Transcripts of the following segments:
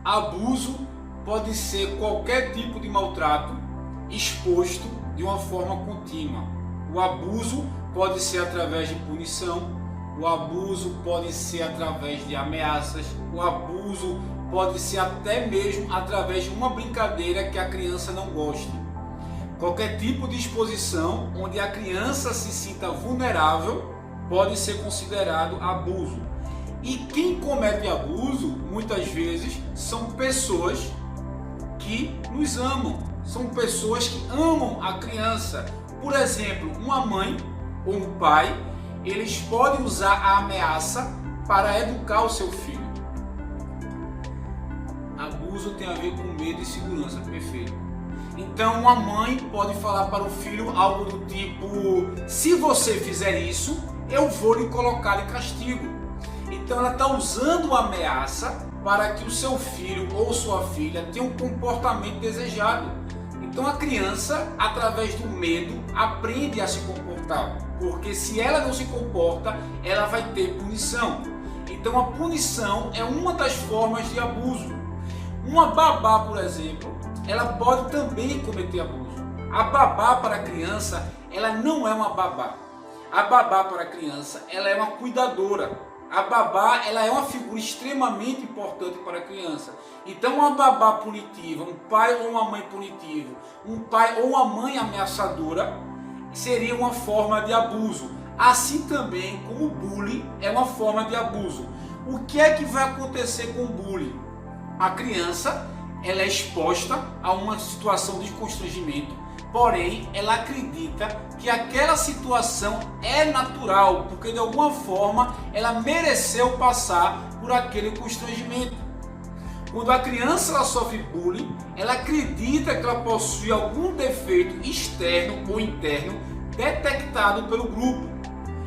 Abuso pode ser qualquer tipo de maltrato exposto de uma forma contínua. O abuso pode ser através de punição, o abuso pode ser através de ameaças, o abuso pode ser até mesmo através de uma brincadeira que a criança não goste. Qualquer tipo de exposição onde a criança se sinta vulnerável pode ser considerado abuso. E quem comete abuso, muitas vezes, são pessoas que nos amam, são pessoas que amam a criança. Por exemplo, uma mãe ou um pai, eles podem usar a ameaça para educar o seu filho. Abuso tem a ver com medo e segurança, perfeito. Então uma mãe pode falar para o filho algo do tipo: se você fizer isso, eu vou lhe colocar em castigo. Então ela está usando a ameaça para que o seu filho ou sua filha tenha um comportamento desejado. Então a criança, através do medo, aprende a se comportar, porque se ela não se comporta, ela vai ter punição. Então a punição é uma das formas de abuso. Uma babá, por exemplo, ela pode também cometer abuso. A babá para a criança, ela não é uma babá. A babá para a criança, ela é uma cuidadora. A babá, ela é uma figura extremamente importante para a criança. Então uma babá punitiva, um pai ou uma mãe punitivo, um pai ou uma mãe ameaçadora, seria uma forma de abuso. Assim também como o bullying é uma forma de abuso. O que é que vai acontecer com o bullying? A criança, ela é exposta a uma situação de constrangimento, porém ela acredita que aquela situação é natural, porque de alguma forma ela mereceu passar por aquele constrangimento. Quando a criança ela sofre bullying, ela acredita que ela possui algum defeito externo ou interno detectado pelo grupo.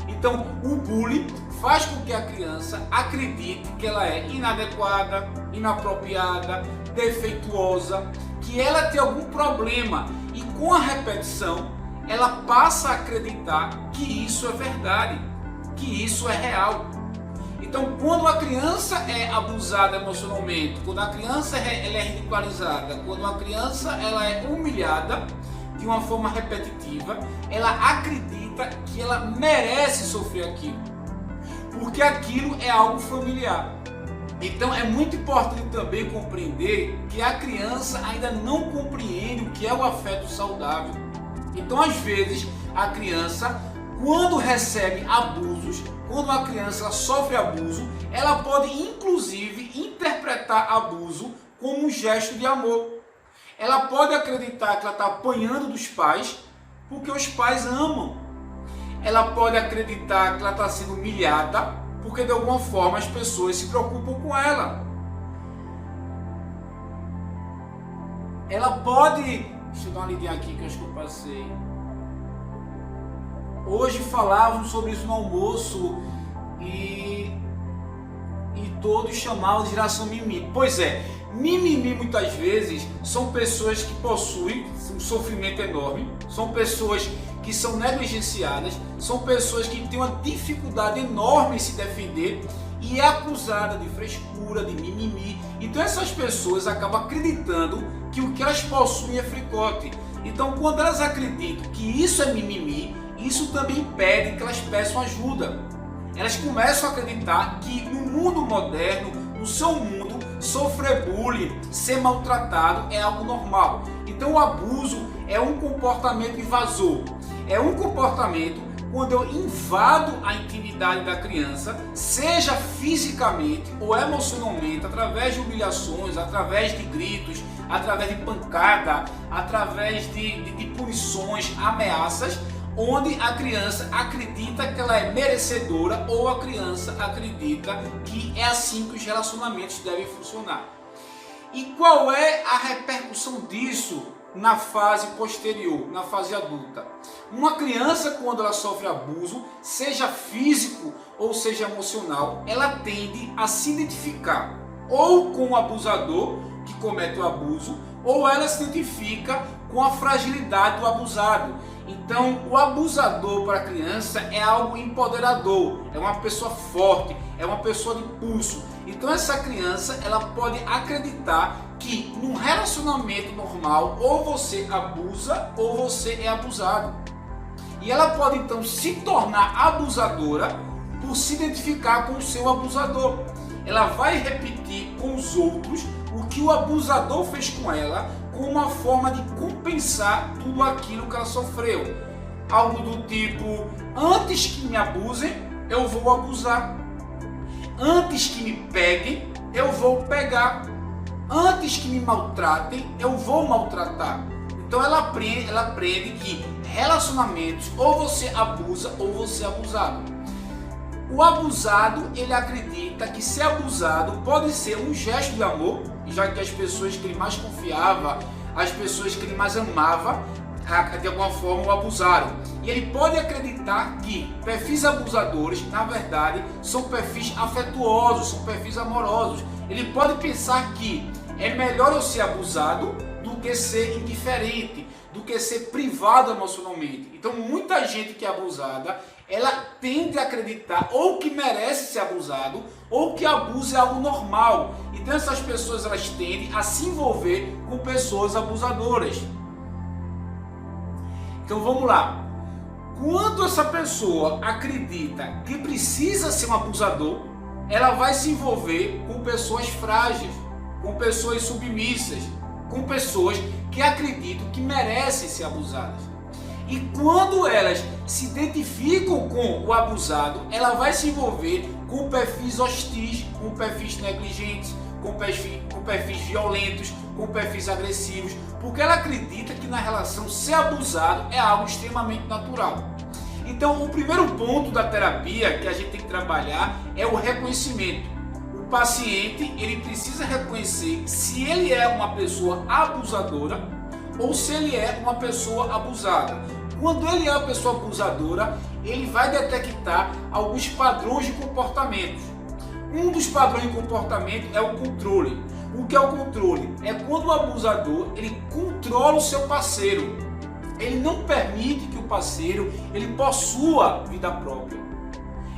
Então o bullying faz com que a criança acredite que ela é inadequada, inapropriada, defeituosa, que ela tem algum problema, e com a repetição ela passa a acreditar que isso é verdade, que isso é real. Então quando a criança é abusada emocionalmente, quando a criança ela é ridicularizada, quando a criança ela é humilhada de uma forma repetitiva, ela acredita que ela merece sofrer aquilo, porque aquilo é algo familiar. Então é muito importante também compreender que a criança ainda não compreende o que é o afeto saudável. Então às vezes a criança, quando recebe abusos, quando a criança sofre abuso, ela pode inclusive interpretar abuso como um gesto de amor. Ela pode acreditar que ela está apanhando dos pais porque os pais amam. Ela pode acreditar que ela está sendo humilhada porque de alguma forma as pessoas se preocupam com ela. Ela pode... Deixa eu dar uma lidinha aqui que eu acho que eu passei. Hoje falávamos sobre isso no almoço e todos chamavam de geração mimimi. Pois é, mimimi muitas vezes são pessoas que possuem um sofrimento enorme, são pessoas que são negligenciadas, são pessoas que têm uma dificuldade enorme em se defender e é acusada de frescura, de mimimi. Então essas pessoas acabam acreditando que o que elas possuem é fricote. Então quando elas acreditam que isso é mimimi, isso também impede que elas peçam ajuda. Elas começam a acreditar que no mundo moderno, no seu mundo, sofrer bullying, ser maltratado é algo normal. Então o abuso é um comportamento invasor. É um comportamento quando eu invado a intimidade da criança, seja fisicamente ou emocionalmente, através de humilhações, através de gritos, através de pancada, através de punições, ameaças, onde a criança acredita que ela é merecedora ou a criança acredita que é assim que os relacionamentos devem funcionar. E qual é a repercussão disso na fase posterior, na fase adulta? Uma criança, quando ela sofre abuso, seja físico ou seja emocional, ela tende a se identificar ou com o abusador que comete o abuso, ou ela se identifica com a fragilidade do abusado. Então o abusador para a criança é algo empoderador, é uma pessoa forte, é uma pessoa de pulso. Então Então essa criança, ela pode acreditar que num relacionamento normal, ou você abusa ou você é abusado. E ela pode então se tornar abusadora por se identificar com o seu abusador. Ela vai repetir com os outros o que o abusador fez com ela, como uma forma de compensar tudo aquilo que ela sofreu. Algo do tipo: antes que me abusem, eu vou abusar. Antes que me peguem, eu vou pegar. Antes que me maltratem, eu vou maltratar. Então ela aprende que relacionamentos, ou você abusa ou você é abusado. O abusado, ele acredita que ser abusado pode ser um gesto de amor, já que as pessoas que ele mais confiava, as pessoas que ele mais amava, de alguma forma o abusaram. E ele pode acreditar que perfis abusadores, na verdade, são perfis afetuosos, são perfis amorosos. Ele pode pensar que é melhor eu ser abusado do que ser indiferente, do que ser privado emocionalmente. Então muita gente que é abusada, ela tende a acreditar ou que merece ser abusado, ou que abuso é algo normal. Então essas pessoas, elas tendem a se envolver com pessoas abusadoras. Então vamos lá. Quando essa pessoa acredita que precisa ser um abusador, ela vai se envolver com pessoas frágeis, com pessoas submissas, com pessoas que acreditam que merecem ser abusadas. E quando elas se identificam com o abusado, ela vai se envolver com perfis hostis, com perfis negligentes, com perfis violentos, com perfis agressivos, porque ela acredita que na relação ser abusado é algo extremamente natural. Então, o primeiro ponto da terapia que a gente tem que trabalhar é o reconhecimento. O paciente, ele precisa reconhecer se ele é uma pessoa abusadora ou se ele é uma pessoa abusada. Quando ele é uma pessoa abusadora, ele vai detectar alguns padrões de comportamento. Um dos padrões de comportamento é o controle. O que é o controle? É quando o abusador, ele controla o seu parceiro. Ele não permite que o parceiro ele possua vida própria.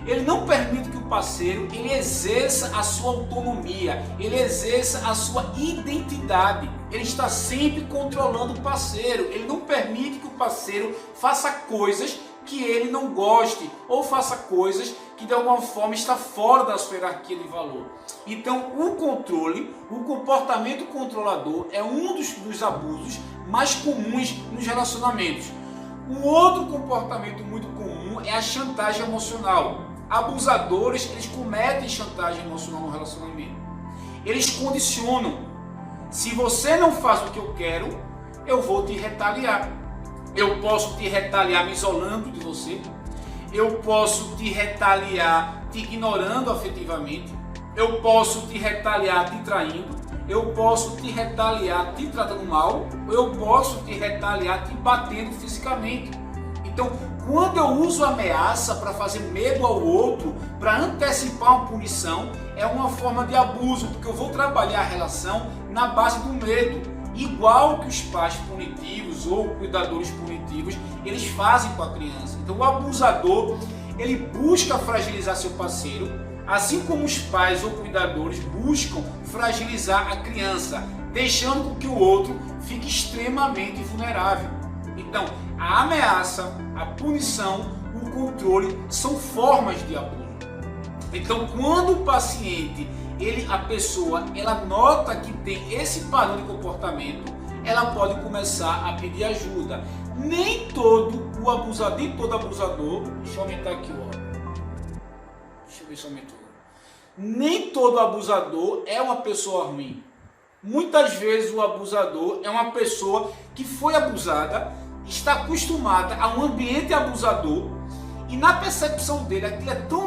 Ele não permite que o parceiro ele exerça a sua autonomia, ele exerça a sua identidade. Ele está sempre controlando o parceiro. Ele não permite que o parceiro faça coisas que ele não goste ou faça coisas que de alguma forma está fora da sua hierarquia de valor. Então o controle, o comportamento controlador é um dos abusos mais comuns nos relacionamentos. Um outro comportamento muito comum é a chantagem emocional. Abusadores, eles cometem chantagem emocional no relacionamento. Eles condicionam. Se você não faz o que eu quero, eu vou te retaliar. Eu posso te retaliar me isolando de você. Eu posso te retaliar te ignorando afetivamente. Eu posso te retaliar te traindo. Eu posso te retaliar te tratando mal. Eu posso te retaliar te batendo fisicamente. Então, quando eu uso ameaça para fazer medo ao outro, para antecipar uma punição, é uma forma de abuso, porque eu vou trabalhar a relação na base do medo. Igual que os pais punitivos ou cuidadores punitivos, eles fazem com a criança. Então o abusador, ele busca fragilizar seu parceiro, assim como os pais ou cuidadores buscam fragilizar a criança, deixando com que o outro fique extremamente vulnerável. Então a ameaça, a punição, o controle são formas de abuso. Então quando o paciente, a pessoa, ela nota que tem esse padrão de comportamento, ela pode começar a pedir ajuda. Nem todo abusador, deixa eu aumentar aqui o óleo. Deixa eu ver se aumentou. Nem todo abusador é uma pessoa ruim. Muitas vezes o abusador é uma pessoa que foi abusada, está acostumada a um ambiente abusador, e na percepção dele aquilo é tão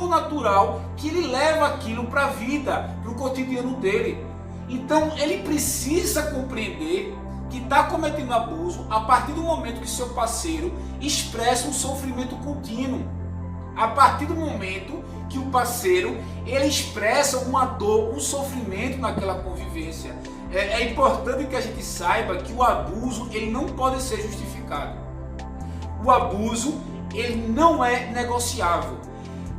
natural, que ele leva aquilo para a vida, para o cotidiano dele. Então ele precisa compreender que está cometendo abuso a partir do momento que seu parceiro expressa um sofrimento contínuo. A partir do momento que o parceiro ele expressa uma dor, um sofrimento naquela convivência. É importante que a gente saiba que o abuso ele não pode ser justificado. O abuso ele não é negociável.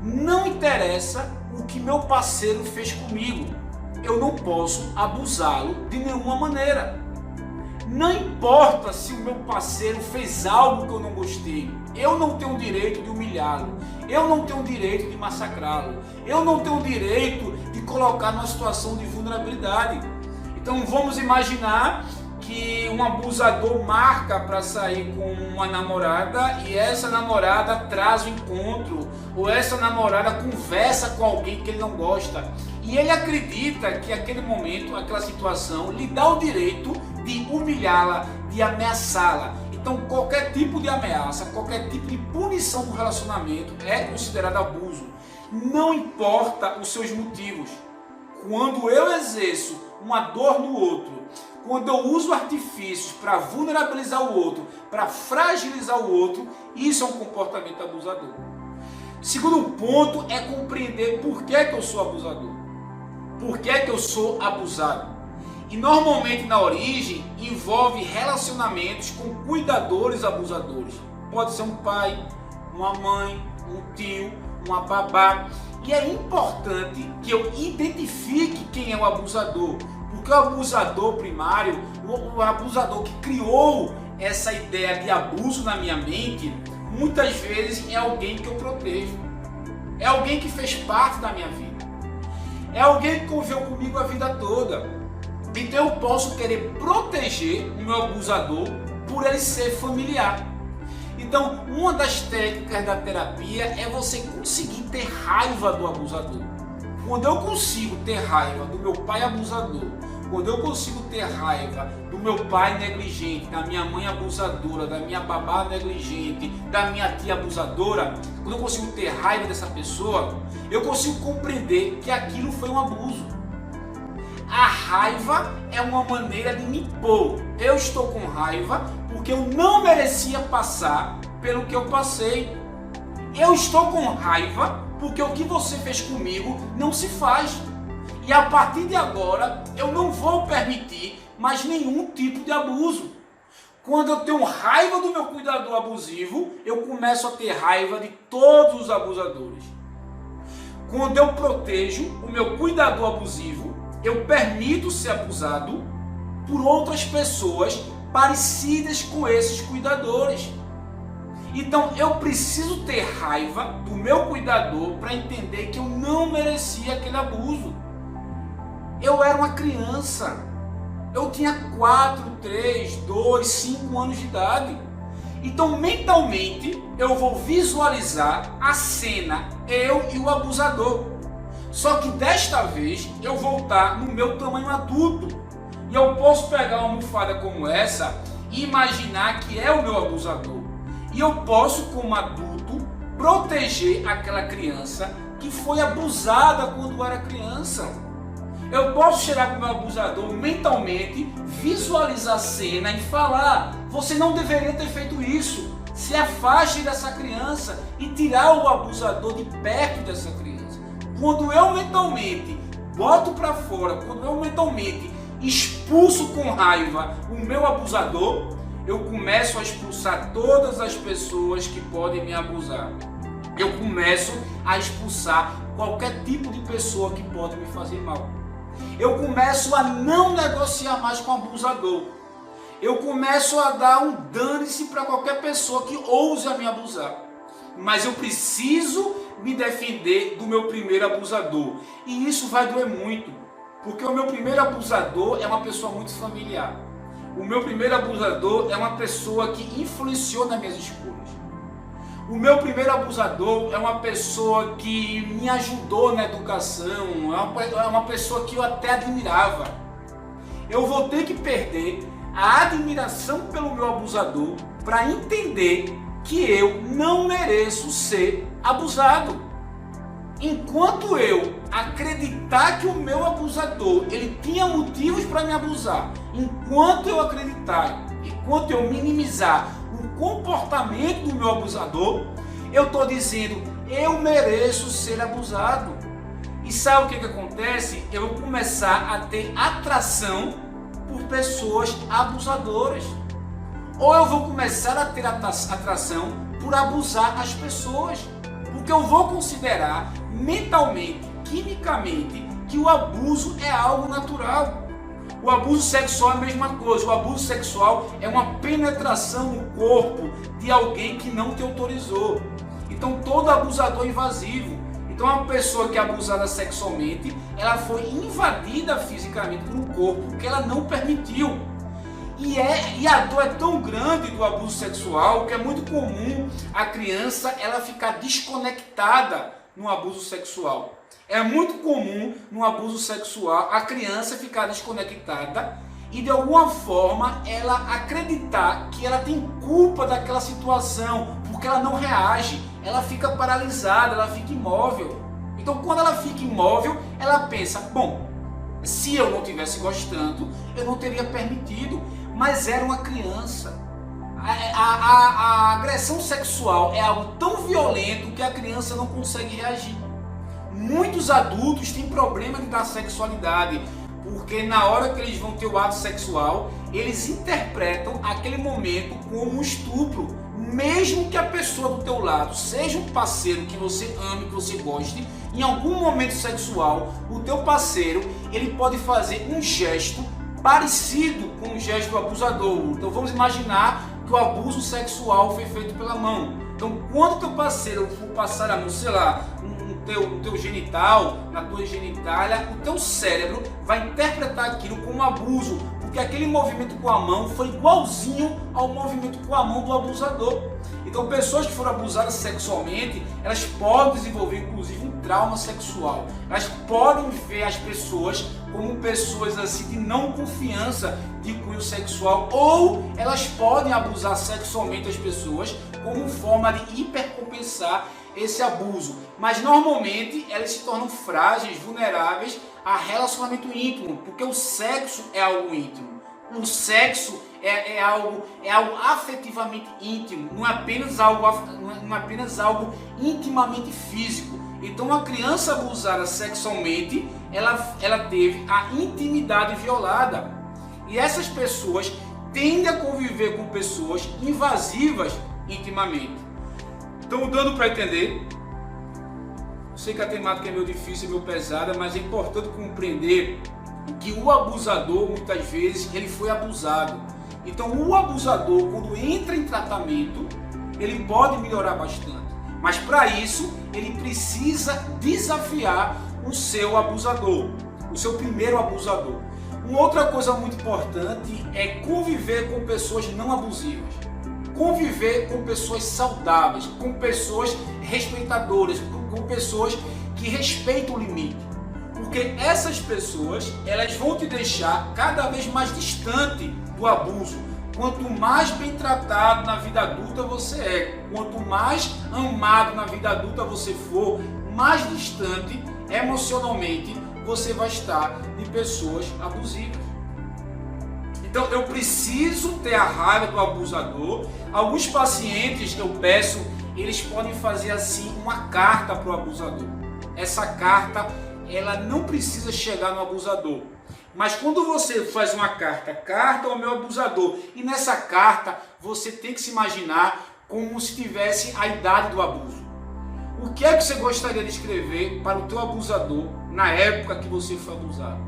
Não interessa o que meu parceiro fez comigo. Eu não posso abusá-lo de nenhuma maneira. Não importa se o meu parceiro fez algo que eu não gostei, eu não tenho o direito de humilhá-lo, eu não tenho o direito de massacrá-lo, eu não tenho o direito de colocar numa situação de vulnerabilidade. Então vamos imaginar que um abusador marca para sair com uma namorada e essa namorada traz o encontro, ou essa namorada conversa com alguém que ele não gosta e ele acredita que aquele momento, aquela situação lhe dá o direito de humilhá-la, de ameaçá-la. Então qualquer tipo de ameaça, qualquer tipo de punição no relacionamento é considerado abuso. Não importa os seus motivos. Quando eu exerço uma dor no outro, quando eu uso artifícios para vulnerabilizar o outro, para fragilizar o outro, isso é um comportamento abusador. Segundo ponto é compreender por que eu sou abusador. Por que eu sou abusado? E normalmente na origem envolve relacionamentos com cuidadores abusadores. Pode ser um pai, uma mãe, um tio, uma babá. E é importante que eu identifique quem é o abusador. Porque o abusador primário, o abusador que criou essa ideia de abuso na minha mente, muitas vezes é alguém que eu protejo. É alguém que fez parte da minha vida. É alguém que conviveu comigo a vida toda. Então eu posso querer proteger o meu abusador por ele ser familiar. Então uma das técnicas da terapia é você conseguir ter raiva do abusador. Quando eu consigo ter raiva do meu pai abusador, quando eu consigo ter raiva do meu pai negligente, da minha mãe abusadora, da minha babá negligente, da minha tia abusadora, quando eu consigo ter raiva dessa pessoa, eu consigo compreender que aquilo foi um abuso. A raiva é uma maneira de me impor. Eu estou com raiva porque eu não merecia passar pelo que eu passei. Eu estou com raiva porque o que você fez comigo não se faz. E a partir de agora eu não vou permitir mais nenhum tipo de abuso. Quando eu tenho raiva do meu cuidador abusivo, eu começo a ter raiva de todos os abusadores. Quando eu protejo o meu cuidador abusivo, eu permito ser abusado por outras pessoas parecidas com esses cuidadores. Então eu preciso ter raiva do meu cuidador para entender que eu não merecia aquele abuso. Eu era uma criança. Eu tinha 4, 3, 2, 5 anos de idade. Então mentalmente eu vou visualizar a cena, eu e o abusador. Só que desta vez eu vou estar no meu tamanho adulto. E eu posso pegar uma almofada como essa e imaginar que é o meu abusador. E eu posso, como adulto, proteger aquela criança que foi abusada quando era criança. Eu posso chegar para o meu abusador mentalmente, visualizar a cena e falar: você não deveria ter feito isso. Se afaste dessa criança e tirar o abusador de perto dessa criança. Quando eu mentalmente boto para fora, quando eu mentalmente expulso com raiva o meu abusador, eu começo a expulsar todas as pessoas que podem me abusar. Eu começo a expulsar qualquer tipo de pessoa que pode me fazer mal. Eu começo a não negociar mais com o abusador. Eu começo a dar um dane-se para qualquer pessoa que ouse a me abusar. Mas eu preciso me defender do meu primeiro abusador. E isso vai doer muito, porque o meu primeiro abusador é uma pessoa muito familiar. O meu primeiro abusador é uma pessoa que influenciou nas minhas escolhas. O meu primeiro abusador é uma pessoa que me ajudou na educação, é uma pessoa que eu até admirava. Eu vou ter que perder a admiração pelo meu abusador para entender que eu não mereço ser abusado. Enquanto eu acreditar que o meu abusador ele tinha motivos para me abusar, enquanto eu acreditar, enquanto eu minimizar o comportamento do meu abusador, eu estou dizendo: eu mereço ser abusado. E sabe o que acontece? Eu vou começar a ter atração por pessoas abusadoras. Ou eu vou começar a ter atração por abusar as pessoas. Porque eu vou considerar mentalmente quimicamente que o abuso é algo natural. O abuso sexual é a mesma coisa. O abuso sexual é uma penetração no corpo de alguém que não te autorizou. Então todo abusador é invasivo. Então uma pessoa que é abusada sexualmente, ela foi invadida fisicamente por um corpo que ela não permitiu. E a dor é tão grande do abuso sexual que é muito comum a criança ela ficar desconectada no abuso sexual. É muito comum no abuso sexual a criança ficar desconectada e de alguma forma ela acreditar que ela tem culpa daquela situação, porque ela não reage, ela fica paralisada, ela fica imóvel. Então quando ela fica imóvel, ela pensa, bom, se eu não estivesse gostando, eu não teria permitido, mas era uma criança. A agressão sexual é algo tão violento que a criança não consegue reagir. Muitos adultos têm problema de dar sexualidade, porque na hora que eles vão ter o ato sexual, eles interpretam aquele momento como um estupro, mesmo que a pessoa do teu lado seja um parceiro que você ame, que você goste. Em algum momento sexual, o teu parceiro ele pode fazer um gesto parecido com o gesto do abusador. Então vamos imaginar que o abuso sexual foi feito pela mão. Então quando teu parceiro for passar a mão, sei lá, no teu genital, na tua genitália, o teu cérebro vai interpretar aquilo como abuso, porque aquele movimento com a mão foi igualzinho ao movimento com a mão do abusador. Então pessoas que foram abusadas sexualmente, elas podem desenvolver inclusive um trauma sexual. Elas podem ver as pessoas como pessoas assim de não confiança de cunho sexual, ou elas podem abusar sexualmente as pessoas como forma de hipercompensar esse abuso. Mas normalmente elas se tornam frágeis, vulneráveis a relacionamento íntimo, porque o sexo é algo íntimo. O sexo é algo afetivamente íntimo, não é apenas algo intimamente físico. Então uma criança abusada sexualmente, ela teve a intimidade violada. E essas pessoas tendem a conviver com pessoas invasivas intimamente. Então, dando para entender, eu sei que a temática é meio difícil, meio pesada, mas é importante compreender que o abusador, muitas vezes, ele foi abusado. Então, o abusador, quando entra em tratamento, ele pode melhorar bastante. Mas, para isso, ele precisa desafiar o seu abusador, o seu primeiro abusador. Uma outra coisa muito importante é conviver com pessoas não abusivas. Conviver com pessoas saudáveis, com pessoas respeitadoras, com pessoas que respeitam o limite. Porque essas pessoas, elas vão te deixar cada vez mais distante do abuso. Quanto mais bem tratado na vida adulta você é, quanto mais amado na vida adulta você for, mais distante emocionalmente você vai estar de pessoas abusivas. Então eu preciso ter a raiva do abusador. Alguns pacientes que eu peço, eles podem fazer assim uma carta para o abusador. Essa carta, ela não precisa chegar no abusador. Mas quando você faz uma carta ao meu abusador, e nessa carta você tem que se imaginar como se tivesse a idade do abuso. O que é que você gostaria de escrever para o teu abusador na época que você foi abusado?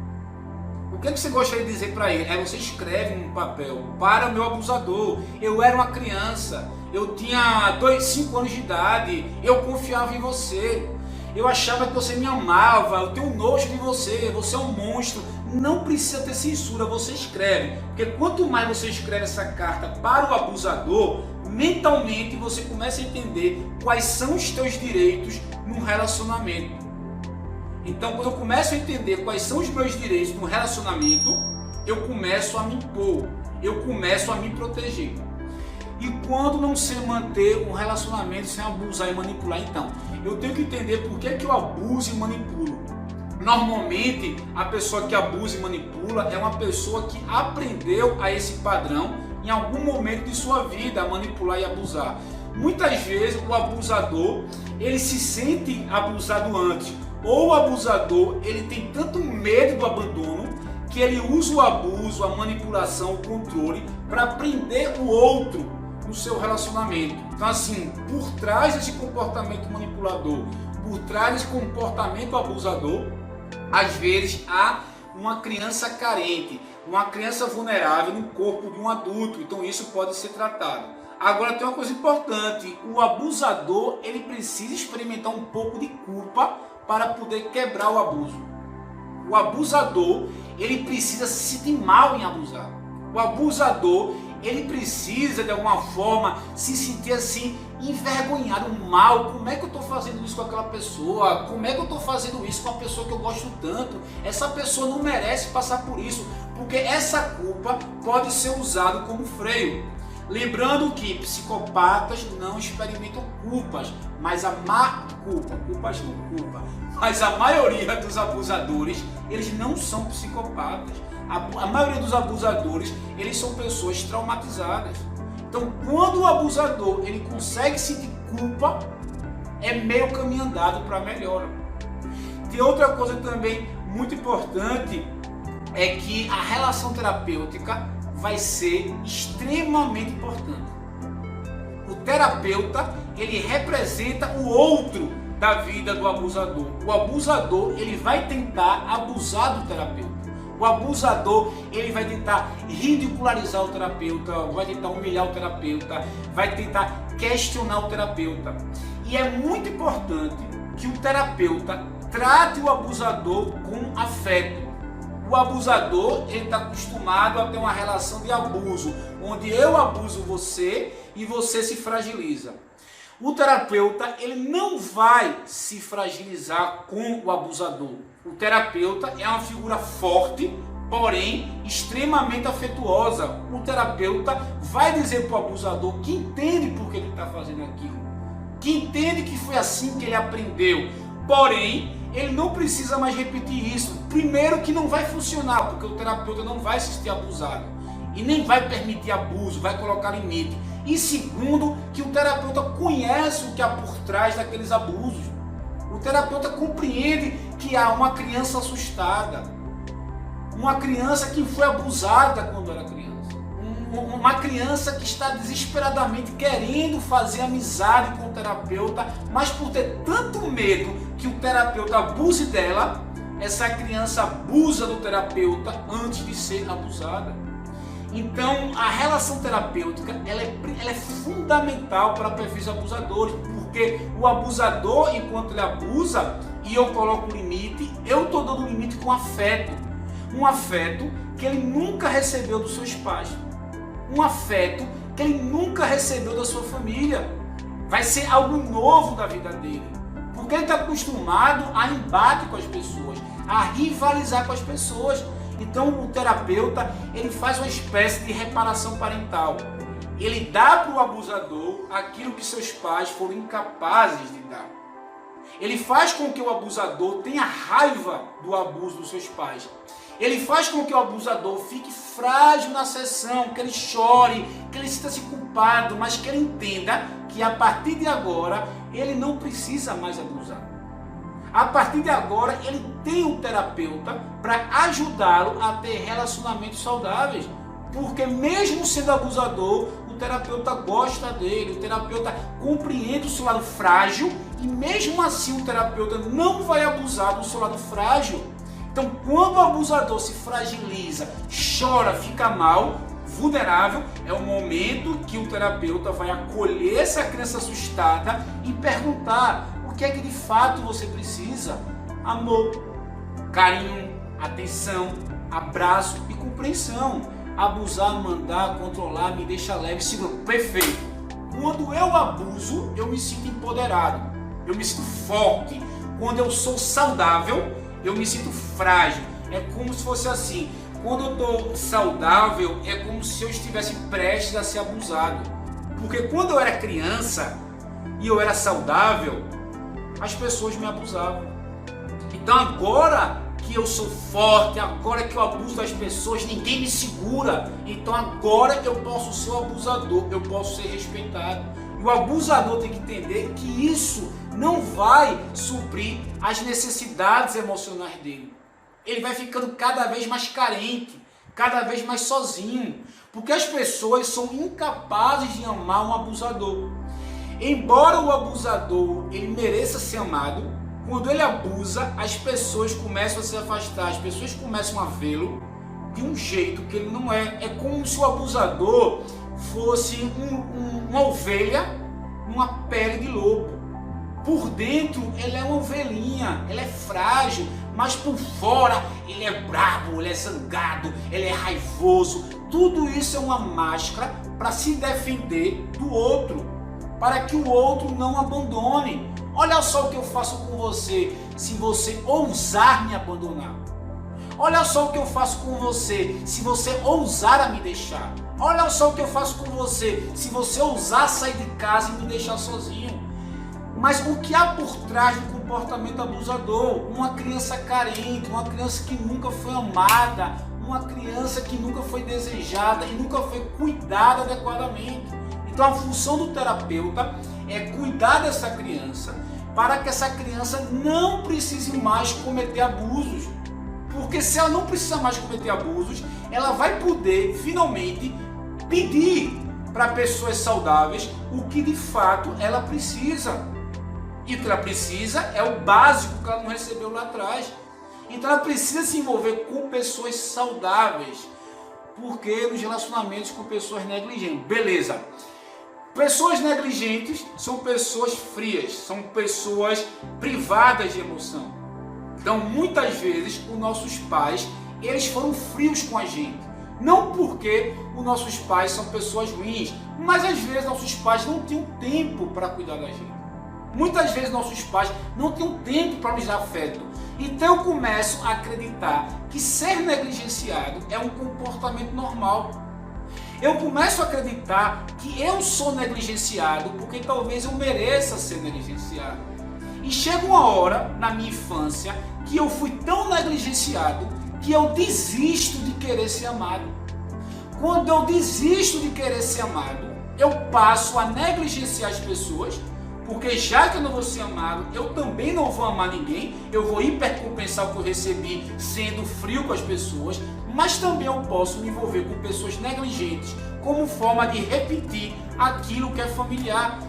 O que é que você gostaria de dizer para ele? Aí você escreve num papel: para o meu abusador, eu era uma criança, eu tinha 5 anos de idade, eu confiava em você, eu achava que você me amava, eu tenho nojo de você, você é um monstro. Não precisa ter censura, você escreve, porque quanto mais você escreve essa carta para o abusador, mentalmente você começa a entender quais são os teus direitos num relacionamento. Então, quando eu começo a entender quais são os meus direitos no relacionamento, eu começo a me impor, eu começo a me proteger. E quando não sei manter um relacionamento sem abusar e manipular, então, eu tenho que entender por que eu abuso e manipulo. Normalmente, a pessoa que abusa e manipula é uma pessoa que aprendeu a esse padrão em algum momento de sua vida, a manipular e abusar. Muitas vezes, o abusador, ele se sente abusado antes. Ou o abusador, ele tem tanto medo do abandono que ele usa o abuso, a manipulação, o controle para prender o outro no seu relacionamento. Então assim, por trás desse comportamento manipulador, por trás desse comportamento abusador, às vezes há uma criança carente, uma criança vulnerável no corpo de um adulto, então isso pode ser tratado. Agora tem uma coisa importante, o abusador ele precisa experimentar um pouco de culpa para poder quebrar o abuso. O abusador ele precisa se sentir mal em abusar. O abusador ele precisa de alguma forma se sentir assim envergonhado, mal. Como é que eu estou fazendo isso com aquela pessoa? Como é que eu estou fazendo isso com a pessoa que eu gosto tanto? Essa pessoa não merece passar por isso, porque essa culpa pode ser usada como freio. Lembrando que psicopatas não experimentam culpas, mas mas a maioria dos abusadores, eles não são psicopatas. A maioria dos abusadores, eles são pessoas traumatizadas. Então, quando o abusador ele consegue sentir culpa, é meio caminho andado para a melhora. Tem outra coisa também muito importante, é que a relação terapêutica vai ser extremamente importante. O terapeuta, ele representa o outro da vida do abusador. O abusador, ele vai tentar abusar do terapeuta. O abusador, ele vai tentar ridicularizar o terapeuta, vai tentar humilhar o terapeuta, vai tentar questionar o terapeuta. E é muito importante que o terapeuta trate o abusador com afeto. O abusador, ele está acostumado a ter uma relação de abuso, onde eu abuso você e você se fragiliza. O terapeuta, ele não vai se fragilizar com o abusador. O terapeuta é uma figura forte, porém extremamente afetuosa. O terapeuta vai dizer para o abusador que entende por que ele está fazendo aquilo, que entende que foi assim que ele aprendeu, porém ele não precisa mais repetir isso. Primeiro que não vai funcionar, porque o terapeuta não vai se sentir abusado e nem vai permitir abuso, vai colocar limite. E segundo, que o terapeuta conhece o que há por trás daqueles abusos. O terapeuta compreende que há uma criança assustada, uma criança que foi abusada quando era criança, uma criança que está desesperadamente querendo fazer amizade com o terapeuta, mas por ter tanto medo que o terapeuta abuse dela, essa criança abusa do terapeuta antes de ser abusada. Então a relação terapêutica ela é fundamental para perfis abusadores, porque o abusador, enquanto ele abusa e eu coloco limite, eu estou dando limite com afeto. Um afeto que ele nunca recebeu dos seus pais. Um afeto que ele nunca recebeu da sua família. Vai ser algo novo da vida dele. Porque ele está acostumado a embate com as pessoas, a rivalizar com as pessoas. Então o terapeuta, ele faz uma espécie de reparação parental. Ele dá para o abusador aquilo que seus pais foram incapazes de dar. Ele faz com que o abusador tenha raiva do abuso dos seus pais. Ele faz com que o abusador fique frágil na sessão, que ele chore, que ele sinta-se culpado, mas que ele entenda que a partir de agora ele não precisa mais abusar. A partir de agora ele tem um terapeuta para ajudá-lo a ter relacionamentos saudáveis. Porque mesmo sendo abusador, o terapeuta gosta dele, o terapeuta compreende o seu lado frágil e mesmo assim o terapeuta não vai abusar do seu lado frágil. Então, quando o abusador se fragiliza, chora, fica mal, vulnerável, é o momento que o terapeuta vai acolher essa criança assustada e perguntar o que é que de fato você precisa. Amor, carinho, atenção, abraço e compreensão. Abusar, mandar, controlar, me deixa leve, seguro. Perfeito. Quando eu abuso, eu me sinto empoderado, eu me sinto forte. Quando eu sou saudável, eu me sinto frágil. É como se fosse assim. Quando eu estou saudável, é como se eu estivesse prestes a ser abusado. Porque quando eu era criança e eu era saudável, as pessoas me abusavam. Então agora que eu sou forte, agora que eu abuso das pessoas, ninguém me segura. Então agora eu posso ser o abusador, eu posso ser respeitado. E o abusador tem que entender que isso não vai suprir as necessidades emocionais dele. Ele vai ficando cada vez mais carente, cada vez mais sozinho, porque as pessoas são incapazes de amar um abusador. Embora o abusador ele mereça ser amado, quando ele abusa, as pessoas começam a se afastar, as pessoas começam a vê-lo de um jeito que ele não é. É como se o abusador fosse uma ovelha numa pele de lobo. Por dentro ele é uma ovelhinha, ele é frágil, mas por fora ele é brabo, ele é zangado, ele é raivoso. Tudo isso é uma máscara para se defender do outro, para que o outro não abandone. Olha só o que eu faço com você se você ousar me abandonar. Olha só o que eu faço com você se você ousar a me deixar. Olha só o que eu faço com você se você ousar sair de casa e me deixar sozinho. Mas o que há por trás do comportamento abusador? Uma criança carente, uma criança que nunca foi amada, uma criança que nunca foi desejada e nunca foi cuidada adequadamente. Então a função do terapeuta é cuidar dessa criança para que essa criança não precise mais cometer abusos. Porque se ela não precisa mais cometer abusos, ela vai poder finalmente pedir para pessoas saudáveis o que de fato ela precisa. E o que ela precisa é o básico que ela não recebeu lá atrás. Então ela precisa se envolver com pessoas saudáveis. Porque nos relacionamentos com pessoas negligentes. Beleza. Pessoas negligentes são pessoas frias, são pessoas privadas de emoção. Então muitas vezes os nossos pais, eles foram frios com a gente. Não porque os nossos pais são pessoas ruins, mas às vezes nossos pais não tinham tempo para cuidar da gente. Muitas vezes nossos pais não tinham tempo para nos dar afeto. Então eu começo a acreditar que ser negligenciado é um comportamento normal. Eu começo a acreditar que eu sou negligenciado porque talvez eu mereça ser negligenciado. E chega uma hora na minha infância que eu fui tão negligenciado que eu desisto de querer ser amado. Quando eu desisto de querer ser amado, eu passo a negligenciar as pessoas. Porque já que eu não vou ser amado, eu também não vou amar ninguém, eu vou hipercompensar o que eu recebi sendo frio com as pessoas, mas também eu posso me envolver com pessoas negligentes como forma de repetir aquilo que é familiar.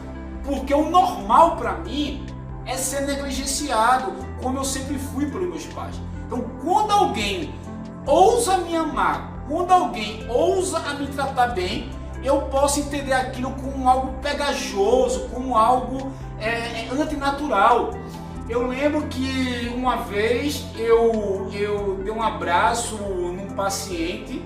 Porque o normal para mim é ser negligenciado, como eu sempre fui pelos meus pais. Então quando alguém ousa me amar, quando alguém ousa a me tratar bem, eu posso entender aquilo como algo pegajoso, como algo antinatural. Eu lembro que uma vez eu dei um abraço num paciente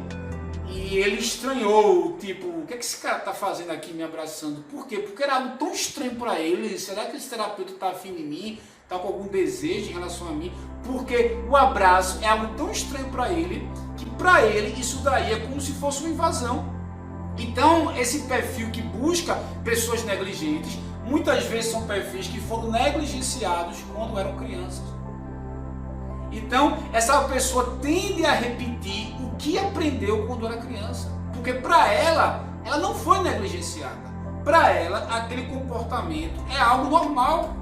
e ele estranhou, tipo, o que esse cara está fazendo aqui me abraçando? Por quê? Porque era algo tão estranho para ele. Será que esse terapeuta está afim de mim? Está com algum desejo em relação a mim? Porque o abraço é algo tão estranho para ele, que para ele isso daí é como se fosse uma invasão. Então, esse perfil que busca pessoas negligentes, muitas vezes são perfis que foram negligenciados quando eram crianças. Então, essa pessoa tende a repetir o que aprendeu quando era criança. Porque para ela não foi negligenciada. Para ela, aquele comportamento é algo normal.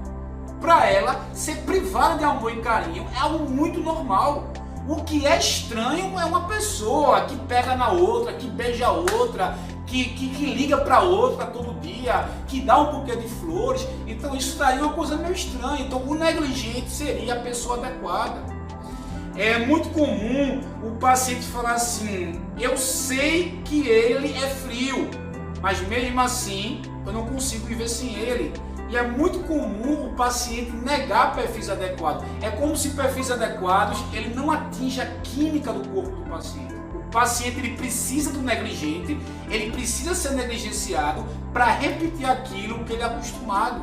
Para ela, ser privada de amor e carinho é algo muito normal. O que é estranho é uma pessoa que pega na outra, que beija a outra, que liga para outra todo dia, que dá um buquê de flores. Então isso daí é uma coisa meio estranha. Então o negligente seria a pessoa adequada. É muito comum o paciente falar assim: eu sei que ele é frio, mas mesmo assim eu não consigo viver sem ele. E é muito comum o paciente negar perfis adequados. É como se perfis adequados ele não atinja a química do corpo do paciente. O paciente ele precisa do negligente, ele precisa ser negligenciado para repetir aquilo que ele é acostumado.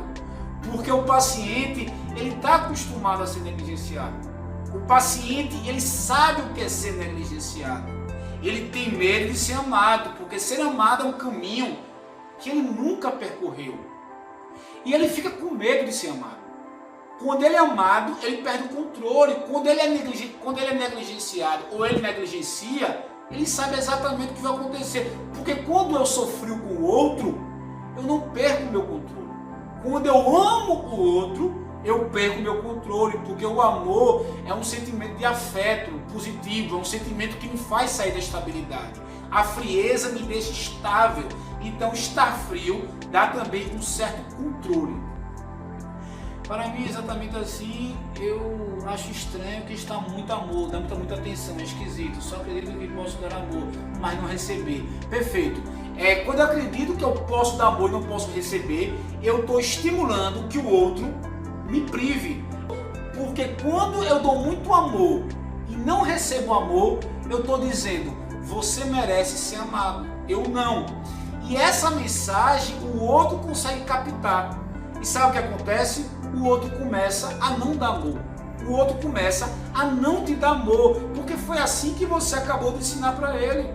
Porque o paciente ele está acostumado a ser negligenciado. O paciente ele sabe o que é ser negligenciado. Ele tem medo de ser amado, porque ser amado é um caminho que ele nunca percorreu. E ele fica com medo de ser amado. Quando ele é amado, ele perde o controle. Quando ele é negligenciado ou ele negligencia, ele sabe exatamente o que vai acontecer. Porque quando eu sou frio com o outro, eu não perco o meu controle. Quando eu amo o outro, eu perco o meu controle. Porque o amor é um sentimento de afeto positivo, é um sentimento que me faz sair da estabilidade. A frieza me deixa estável. Então estar frio dá também um certo controle. Para mim, exatamente assim, eu acho estranho que está muito amor, dá muita atenção, é esquisito. Só acredito que posso dar amor, mas não receber. Perfeito. Quando eu acredito que eu posso dar amor e não posso receber, eu estou estimulando que o outro me prive. Porque quando eu dou muito amor e não recebo amor, eu estou dizendo, você merece ser amado, eu não. E essa mensagem o outro consegue captar. E sabe o que acontece? O outro começa a não dar amor. O outro começa a não te dar amor, porque foi assim que você acabou de ensinar para ele.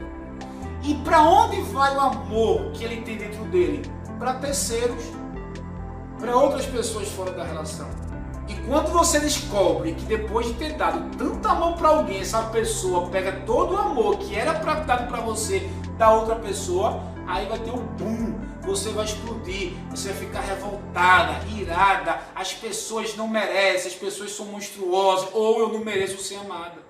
E para onde vai o amor que ele tem dentro dele? Para terceiros, para outras pessoas fora da relação. E quando você descobre que depois de ter dado tanto amor para alguém, essa pessoa pega todo o amor que era dado para você da outra pessoa, aí vai ter um boom. Você vai explodir, você vai ficar revoltada, irada, as pessoas não merecem, as pessoas são monstruosas, ou eu não mereço ser amada.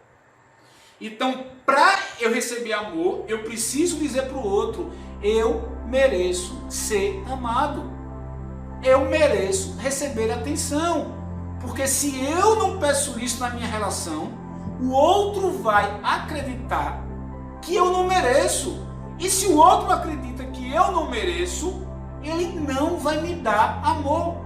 Então, para eu receber amor, eu preciso dizer para o outro, eu mereço ser amado. Eu mereço receber atenção. Porque se eu não peço isso na minha relação, o outro vai acreditar que eu não mereço. E se o outro acredita que eu não mereço, ele não vai me dar amor.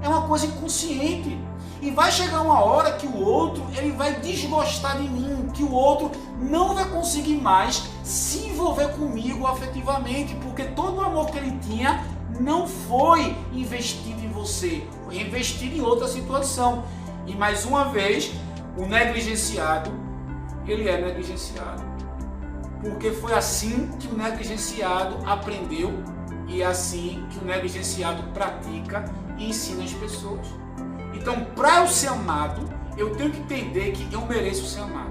É uma coisa inconsciente. E vai chegar uma hora que o outro ele vai desgostar de mim, que o outro não vai conseguir mais se envolver comigo afetivamente, porque todo o amor que ele tinha não foi investido em você, foi investido em outra situação. E mais uma vez, o negligenciado, ele é negligenciado. Porque foi assim que o negligenciado aprendeu e é assim que o negligenciado pratica e ensina as pessoas. Então, para eu ser amado, eu tenho que entender que eu mereço ser amado.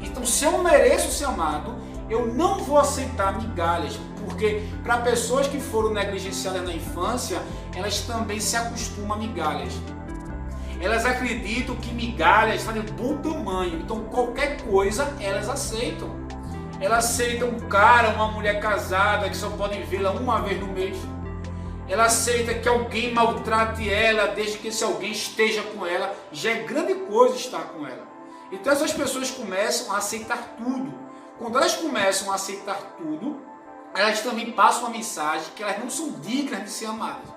Então, se eu mereço ser amado, eu não vou aceitar migalhas, porque para pessoas que foram negligenciadas na infância, elas também se acostumam a migalhas. Elas acreditam que migalhas estão de bom tamanho, então qualquer coisa elas aceitam. Elas aceitam um cara, uma mulher casada que só podem vê-la uma vez no mês. Ela aceita que alguém maltrate ela, desde que esse alguém esteja com ela. Já é grande coisa estar com ela. Então essas pessoas começam a aceitar tudo. Quando elas começam a aceitar tudo, elas também passam uma mensagem que elas não são dignas de ser amadas.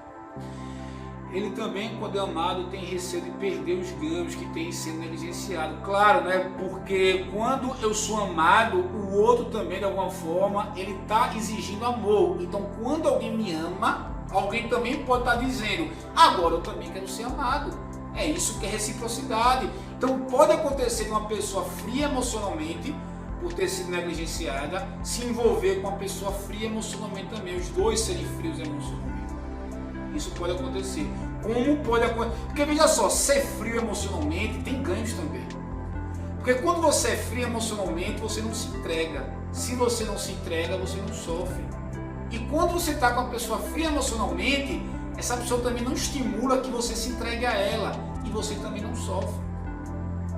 Ele também, quando é amado, tem receio de perder os ganhos que tem sendo negligenciado. Claro, né? Porque quando eu sou amado, o outro também, de alguma forma, ele está exigindo amor. Então, quando alguém me ama, alguém também pode estar dizendo, agora eu também quero ser amado. É isso que é reciprocidade. Então, pode acontecer de uma pessoa fria emocionalmente, por ter sido negligenciada, se envolver com uma pessoa fria emocionalmente também. Os dois serem frios emocionalmente. Isso pode acontecer. Como pode acontecer? Porque veja só, ser frio emocionalmente tem ganhos também. Porque quando você é frio emocionalmente, você não se entrega. Se você não se entrega, você não sofre. E quando você está com uma pessoa fria emocionalmente, essa pessoa também não estimula que você se entregue a ela. E você também não sofre.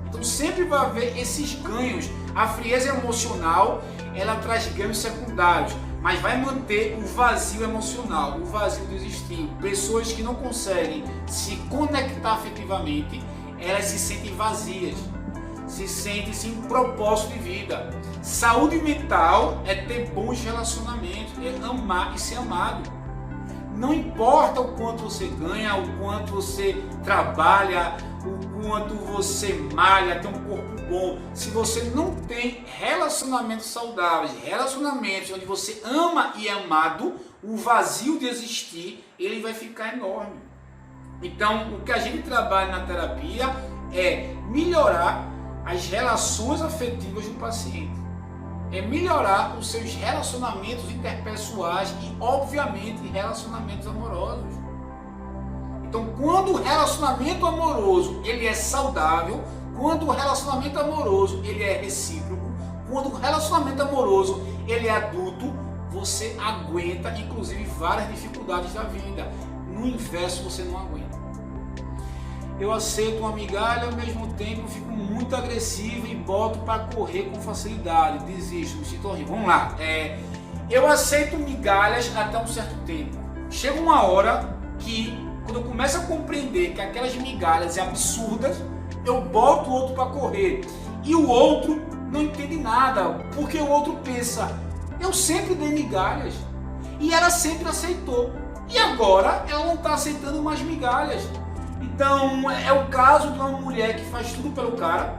Então sempre vai haver esses ganhos. A frieza emocional, ela traz ganhos secundários, mas vai manter o vazio emocional, o vazio do existir. Pessoas que não conseguem se conectar afetivamente, elas se sentem vazias, se sentem sem propósito de vida. Saúde mental é ter bons relacionamentos, é amar e ser amado. Não importa o quanto você ganha, o quanto você trabalha, o quanto você malha, tem um corpo bom. Se você não tem relacionamentos saudáveis, relacionamentos onde você ama e é amado, o vazio de existir, ele vai ficar enorme. Então, o que a gente trabalha na terapia é melhorar as relações afetivas do paciente. É melhorar os seus relacionamentos interpessoais e, obviamente, relacionamentos amorosos. Então, quando o relacionamento amoroso ele é saudável, quando o relacionamento amoroso ele é recíproco, quando o relacionamento amoroso ele é adulto, você aguenta, inclusive, várias dificuldades da vida. No inverso, você não aguenta. Eu aceito uma migalha, ao mesmo tempo fico muito agressivo e boto para correr com facilidade, desisto, me sinto horrível. Vamos lá, eu aceito migalhas até um certo tempo. Chega uma hora que quando eu começo a compreender que aquelas migalhas é absurdas, eu boto o outro para correr. E o outro não entende nada, porque o outro pensa, eu sempre dei migalhas. E ela sempre aceitou. E agora ela não está aceitando mais migalhas. Então é o caso de uma mulher que faz tudo pelo cara,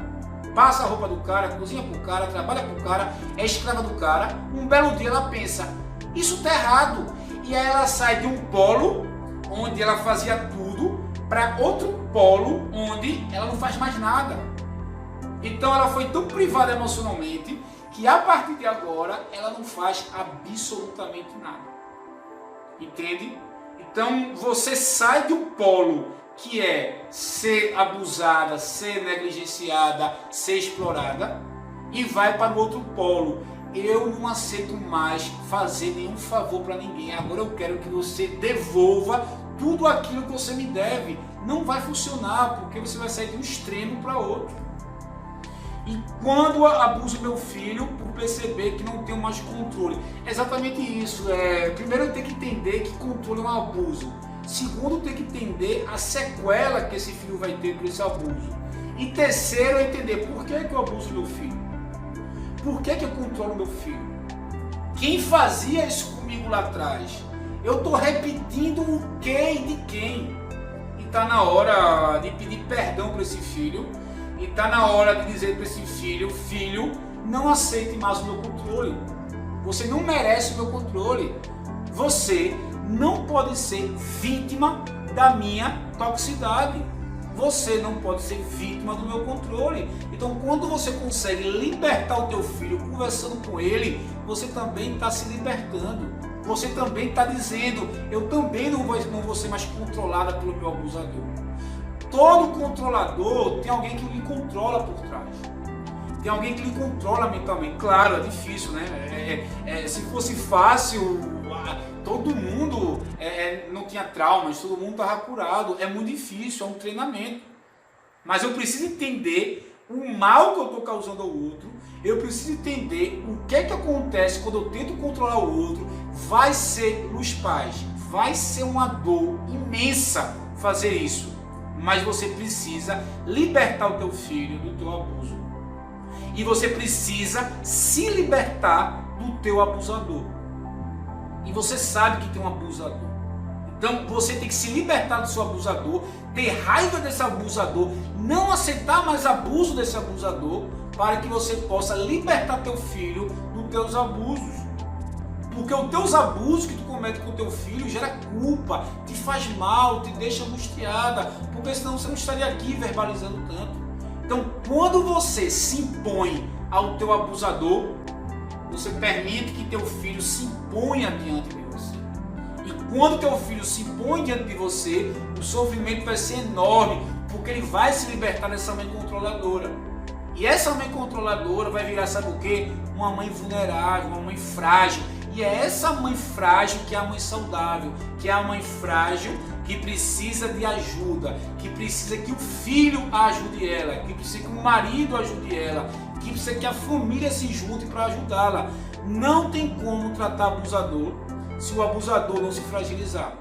passa a roupa do cara, cozinha pro cara, trabalha pro cara, é escrava do cara. Um belo dia ela pensa, isso tá errado. E aí ela sai de um polo onde ela fazia tudo para outro polo onde ela não faz mais nada. Então ela foi tão privada emocionalmente que a partir de agora ela não faz absolutamente nada. Entende? Então você sai de um polo que é ser abusada, ser negligenciada, ser explorada e vai para o outro polo. Eu não aceito mais fazer nenhum favor para ninguém. Agora eu quero que você devolva tudo aquilo que você me deve. Não vai funcionar, porque você vai sair de um extremo para outro. E quando eu abuso meu filho, por perceber que não tenho mais controle. É exatamente isso. Primeiro eu tenho que entender que controle é um abuso. Segundo, eu tenho que entender a sequela que esse filho vai ter por esse abuso. E terceiro, é entender por que eu abuso meu filho. Por que eu controlo meu filho? Quem fazia isso comigo lá atrás? Eu estou repetindo o que e de quem? E está na hora de pedir perdão para esse filho. E está na hora de dizer para esse filho, filho, não aceite mais o meu controle. Você não merece o meu controle. Você não pode ser vítima da minha toxicidade. Você não pode ser vítima do meu controle. Então, quando você consegue libertar o teu filho conversando com ele, você também está se libertando. Você também está dizendo, eu também não vou ser mais controlada pelo meu abusador. Todo controlador tem alguém que lhe controla por trás. Tem alguém que lhe controla mentalmente. Claro, é difícil, né? Se fosse fácil, todo mundo não tinha traumas, todo mundo estava curado. É muito difícil, é um treinamento. Mas eu preciso entender o mal que eu estou causando ao outro. Eu preciso entender o que acontece quando eu tento controlar o outro. Vai ser nos pais. Vai ser uma dor imensa fazer isso. Mas você precisa libertar o teu filho do teu abuso. E você precisa se libertar do teu abusador. E você sabe que tem um abusador. Então você tem que se libertar do seu abusador, ter raiva desse abusador, não aceitar mais abuso desse abusador, para que você possa libertar teu filho dos teus abusos. Porque os teus abusos que tu comete com o teu filho gera culpa, te faz mal, te deixa angustiada, porque senão você não estaria aqui verbalizando tanto. Então, quando você se impõe ao teu abusador, você permite que teu filho se imponha diante de você. E quando teu filho se impõe diante de você, o sofrimento vai ser enorme, porque ele vai se libertar dessa mãe controladora. E essa mãe controladora vai virar, sabe o quê? Uma mãe vulnerável, uma mãe frágil. E é essa mãe frágil que é a mãe saudável, que é a mãe frágil que precisa de ajuda, que precisa que o filho ajude ela, que precisa que o marido ajude ela, que precisa que a família se junte para ajudá-la. Não tem como tratar abusador se o abusador não se fragilizar.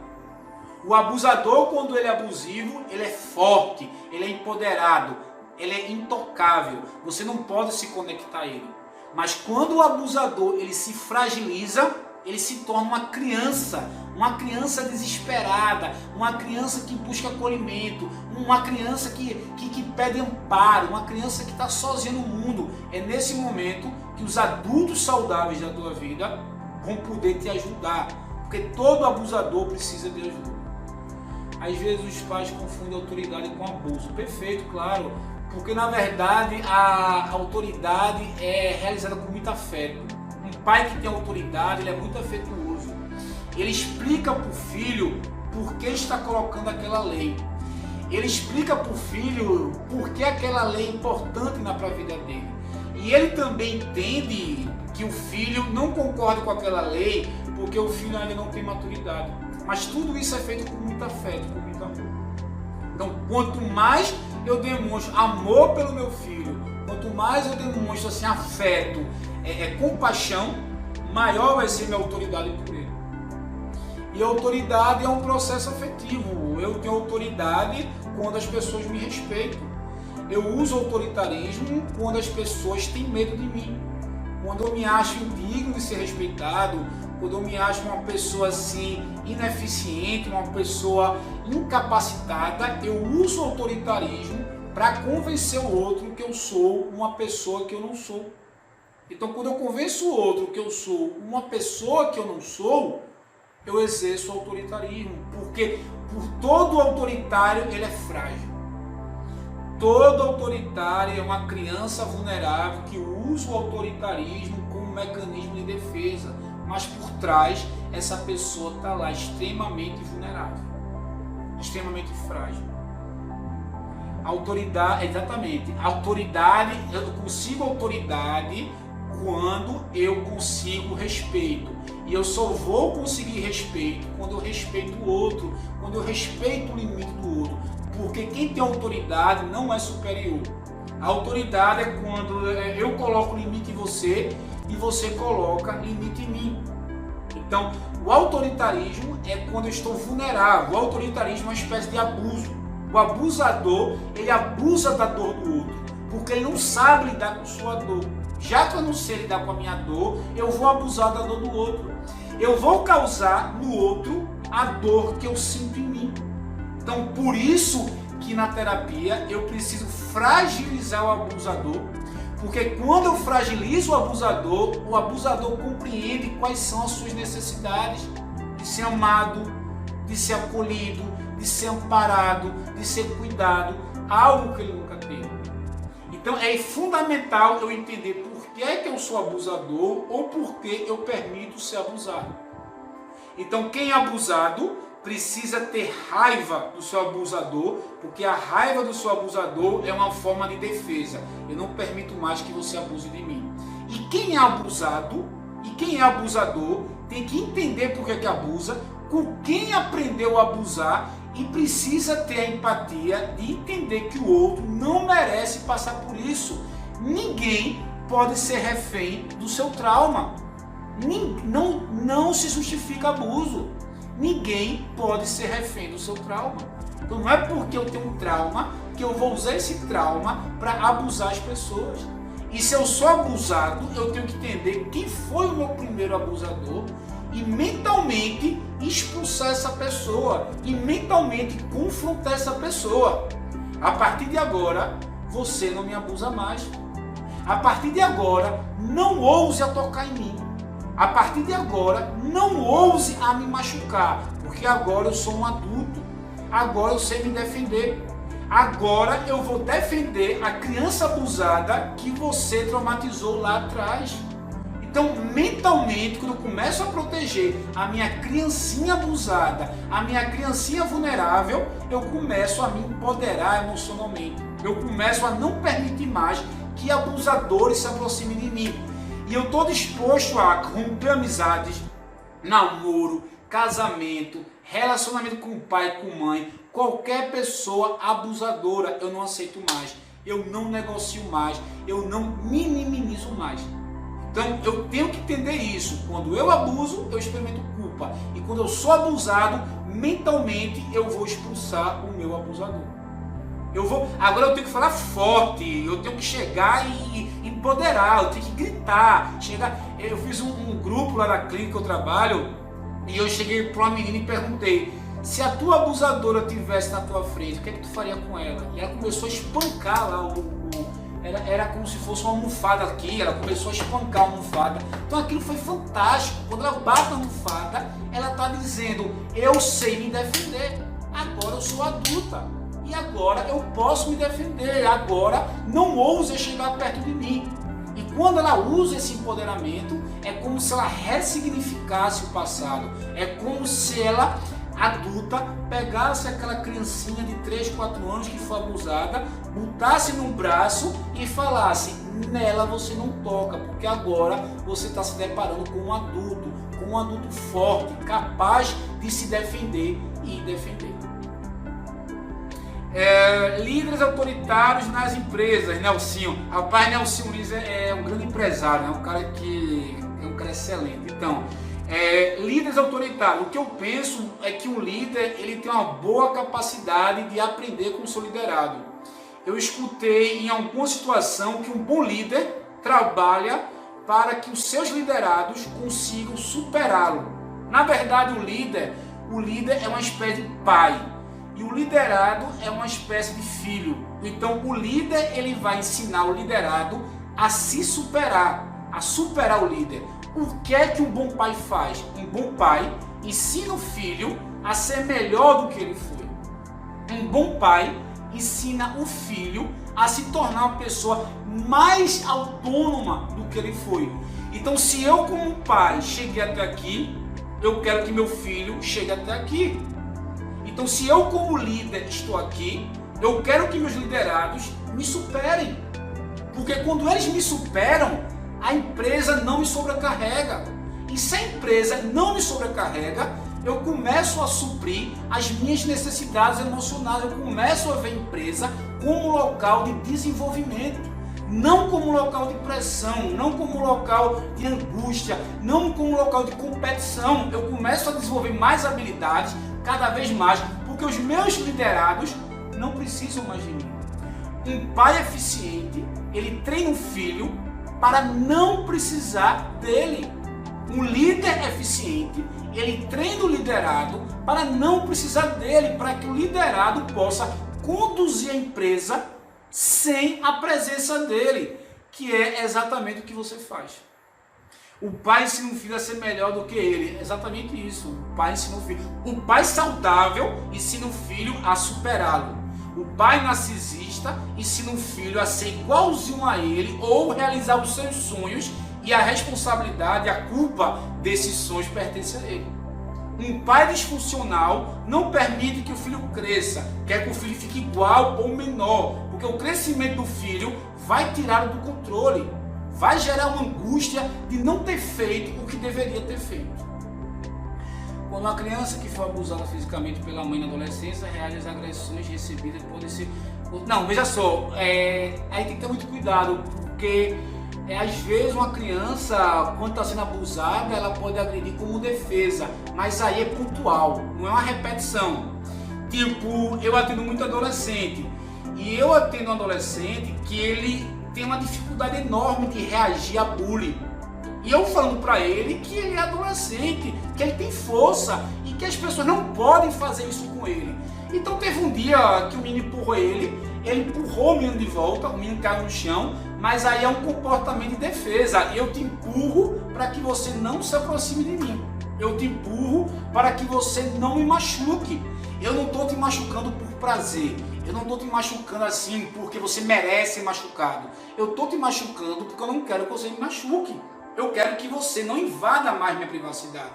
O abusador, quando ele é abusivo, ele é forte, ele é empoderado, ele é intocável. Você não pode se conectar a ele. Mas quando o abusador ele se fragiliza, ele se torna uma criança desesperada, uma criança que busca acolhimento, uma criança que pede amparo, uma criança que está sozinha no mundo. É nesse momento que os adultos saudáveis da tua vida vão poder te ajudar, porque todo abusador precisa de ajuda. Às vezes os pais confundem autoridade com abuso. Perfeito, claro. Porque na verdade a autoridade é realizada com muito afeto. Um pai que tem autoridade, ele é muito afetuoso. Ele explica para o filho por que está colocando aquela lei. Ele explica para o filho por que aquela lei é importante para a vida dele. E ele também entende que o filho não concorda com aquela lei porque o filho ainda não tem maturidade. Mas tudo isso é feito com muito afeto, com muito amor. Então, quanto mais eu demonstro amor pelo meu filho, quanto mais eu demonstro assim, afeto, compaixão, maior vai ser minha autoridade por ele. E a autoridade é um processo afetivo. Eu tenho autoridade quando as pessoas me respeitam. Eu uso autoritarismo quando as pessoas têm medo de mim. Quando eu me acho indigno de ser respeitado, quando eu me acho uma pessoa assim ineficiente, uma pessoa incapacitada, eu uso o autoritarismo para convencer o outro que eu sou uma pessoa que eu não sou. Então, quando eu convenço o outro que eu sou uma pessoa que eu não sou, eu exerço o autoritarismo, porque por todo autoritário ele é frágil. Todo autoritário é uma criança vulnerável que usa o autoritarismo como mecanismo de defesa, mas por trás essa pessoa está lá extremamente vulnerável, extremamente frágil. Autoridade, exatamente, autoridade, eu consigo autoridade quando eu consigo respeito. E eu só vou conseguir respeito quando eu respeito o outro, quando eu respeito o limite do outro. Porque quem tem autoridade não é superior. A autoridade é quando eu coloco limite em você e você coloca limite em mim. Então, o autoritarismo é quando eu estou vulnerável. O autoritarismo é uma espécie de abuso. O abusador, ele abusa da dor do outro, porque ele não sabe lidar com sua dor. Já que eu não sei lidar com a minha dor, eu vou abusar da dor do outro. Eu vou causar no outro a dor que eu sinto em mim. Então, por isso que na terapia eu preciso fragilizar o abusador, porque quando eu fragilizo o abusador compreende quais são as suas necessidades de ser amado, de ser acolhido, de ser amparado, de ser cuidado, algo que ele nunca teve. Então é fundamental eu entender por que é que eu sou abusador ou por que eu permito ser abusado. Então quem é abusado precisa ter raiva do seu abusador, porque a raiva do seu abusador é uma forma de defesa. Eu não permito mais que você abuse de mim. E quem é abusado e quem é abusador tem que entender por que abusa, com quem aprendeu a abusar, e precisa ter a empatia de entender que o outro não merece passar por isso. Ninguém pode ser refém do seu trauma. Não se justifica abuso. Ninguém pode ser refém do seu trauma. Então não é porque eu tenho um trauma que eu vou usar esse trauma para abusar as pessoas. E se eu sou abusado, eu tenho que entender quem foi o meu primeiro abusador e mentalmente expulsar essa pessoa e mentalmente confrontar essa pessoa. A partir de agora, você não me abusa mais. A partir de agora, não ouse a tocar em mim. A partir de agora, não ouse a me machucar, porque agora eu sou um adulto. Agora eu sei me defender. Agora eu vou defender a criança abusada que você traumatizou lá atrás. Então, mentalmente, quando eu começo a proteger a minha criancinha abusada, a minha criancinha vulnerável, eu começo a me empoderar emocionalmente. Eu começo a não permitir mais que abusadores se aproximem de mim. E eu estou disposto a romper amizades, namoro, casamento, relacionamento com o pai e com mãe, qualquer pessoa abusadora, eu não aceito mais. Eu não negocio mais, eu não minimizo mais. Então eu tenho que entender isso. Quando eu abuso, eu experimento culpa. E quando eu sou abusado, mentalmente eu vou expulsar o meu abusador. Agora eu tenho que falar forte, eu tenho que chegar e empoderar, eu tenho que gritar. Eu fiz um grupo lá na clínica que eu trabalho e eu cheguei para uma menina e perguntei: se a tua abusadora estivesse na tua frente, o que é que tu faria com ela? E ela começou a espancar lá era como se fosse uma almofada aqui, ela começou a espancar a almofada. Então aquilo foi fantástico. Quando ela bate na almofada, ela está dizendo: eu sei me defender, agora eu sou adulta e agora eu posso me defender, agora não ouse chegar perto de mim. E quando ela usa esse empoderamento, é como se ela ressignificasse o passado, é como se ela, adulta, pegasse aquela criancinha de 3, 4 anos que foi abusada, botasse no braço e falasse: nela você não toca, porque agora você está se deparando com um adulto forte, capaz de se defender e defender. Líderes autoritários nas empresas, Nelsinho. Rapaz, Nelsinho Liz é um grande empresário, é um cara excelente. Então, Líderes autoritários. O que eu penso é que um líder ele tem uma boa capacidade de aprender com o seu liderado. Eu escutei em alguma situação que um bom líder trabalha para que os seus liderados consigam superá-lo. Na verdade, o líder é uma espécie de pai e o liderado é uma espécie de filho. Então, o líder ele vai ensinar o liderado a se superar, a superar o líder. O que é que um bom pai faz? Um bom pai ensina o filho a ser melhor do que ele foi. Um bom pai ensina o filho a se tornar uma pessoa mais autônoma do que ele foi. Então, se eu como pai cheguei até aqui, eu quero que meu filho chegue até aqui. Então, se eu como líder estou aqui, eu quero que meus liderados me superem. Porque quando eles me superam, a empresa não me sobrecarrega. E se a empresa não me sobrecarrega, eu começo a suprir as minhas necessidades emocionais. Eu começo a ver a empresa como local de desenvolvimento, não como local de pressão, não como local de angústia, não como local de competição. Eu começo a desenvolver mais habilidades, cada vez mais, porque os meus liderados não precisam mais de mim. Um pai eficiente, ele treina o filho para não precisar dele. Um líder eficiente, ele treina o liderado para não precisar dele, para que o liderado possa conduzir a empresa sem a presença dele, que é exatamente o que você faz. O pai ensina o filho a ser melhor do que ele, é exatamente isso. O pai ensina o filho. O pai saudável ensina o filho a superá-lo. O pai narcisista ensina o filho a ser igualzinho a ele ou realizar os seus sonhos, e a responsabilidade, a culpa desses sonhos pertence a ele. Um pai disfuncional não permite que o filho cresça, quer que o filho fique igual ou menor, porque o crescimento do filho vai tirá-lo do controle, vai gerar uma angústia de não ter feito o que deveria ter feito. Quando uma criança que foi abusada fisicamente pela mãe na adolescência realiza agressões recebidas podem ser... Não, veja só, aí tem que ter muito cuidado, porque às vezes uma criança, quando está sendo abusada, ela pode agredir como defesa, mas aí é pontual, não é uma repetição. Tipo, eu atendo muito adolescente, e eu atendo um adolescente que ele tem uma dificuldade enorme de reagir a bullying. E eu falando para ele que ele é adolescente, que ele tem força e que as pessoas não podem fazer isso com ele. Então teve um dia que o menino empurrou ele empurrou o menino de volta, o menino caiu no chão, mas aí é um comportamento de defesa. Eu te empurro para que você não se aproxime de mim. Eu te empurro para que você não me machuque. Eu não estou te machucando por prazer. Eu não estou te machucando assim porque você merece ser machucado. Eu estou te machucando porque eu não quero que você me machuque. Eu quero que você não invada mais minha privacidade.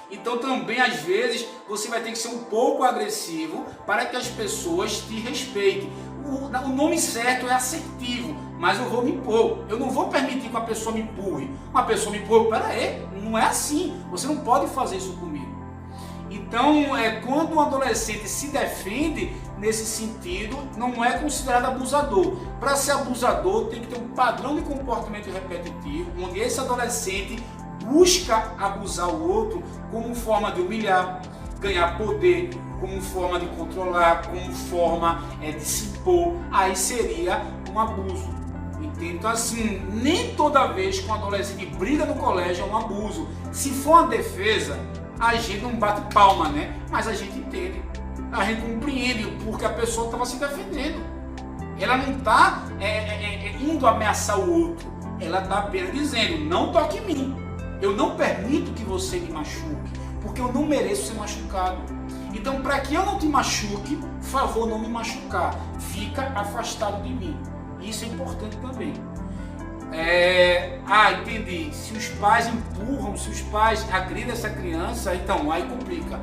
Então também às vezes você vai ter que ser um pouco agressivo para que as pessoas te respeitem. O nome certo é assertivo, mas eu vou me impor. Eu não vou permitir que uma pessoa me empurre. Uma pessoa me empurre, peraí, não é assim. Você não pode fazer isso comigo. Então, quando um adolescente se defende nesse sentido, não é considerado abusador. Para ser abusador, tem que ter um padrão de comportamento repetitivo, onde esse adolescente busca abusar o outro como forma de humilhar, ganhar poder, como forma de controlar, como forma de se impor. Aí seria um abuso. Então, assim, nem toda vez que um adolescente briga no colégio é um abuso. Se for uma defesa, a gente não bate palma, né? Mas a gente entende, a gente compreende porque a pessoa estava se defendendo. Ela não está indo ameaçar o outro, ela está apenas dizendo: não toque em mim, eu não permito que você me machuque, porque eu não mereço ser machucado. Então, para que eu não te machuque, por favor, não me machucar, fica afastado de mim. Isso é importante também. Entendi. Se os pais empurram, se os pais agridem essa criança, então aí complica.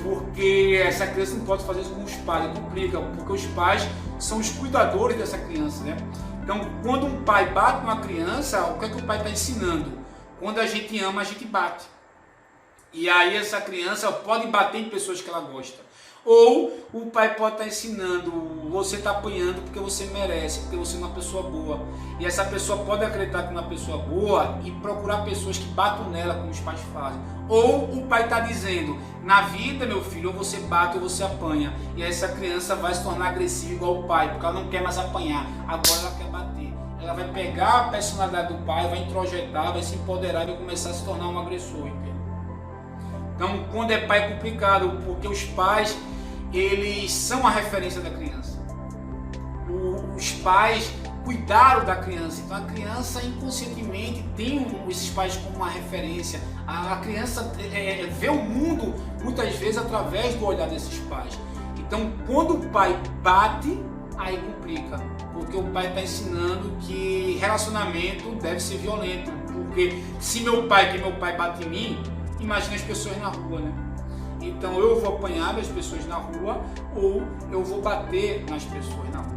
Porque essa criança não pode fazer isso com os pais, complica, porque os pais são os cuidadores dessa criança, né? Então, quando um pai bate numa criança, o que é que o pai está ensinando? Quando a gente ama, a gente bate. E aí essa criança pode bater em pessoas que ela gosta. Ou o pai pode estar ensinando, você está apanhando porque você merece, porque você é uma pessoa boa. E essa pessoa pode acreditar que é uma pessoa boa e procurar pessoas que batam nela, como os pais fazem. Ou o pai está dizendo, na vida, meu filho, ou você bate ou você apanha. E essa criança vai se tornar agressiva igual o pai, porque ela não quer mais apanhar, agora ela quer bater. Ela vai pegar a personalidade do pai, vai introjetar, vai se empoderar e vai começar a se tornar um agressor. Entende? Então, quando é pai é complicado, porque os pais, eles são a referência da criança. Os pais cuidaram da criança, então a criança inconscientemente tem esses pais como uma referência. A criança vê o mundo muitas vezes através do olhar desses pais. Então, quando o pai bate, aí complica, porque o pai está ensinando que relacionamento deve ser violento, porque se meu pai bate em mim, imagina as pessoas na rua, né? Então eu vou apanhar as pessoas na rua, ou eu vou bater nas pessoas na rua.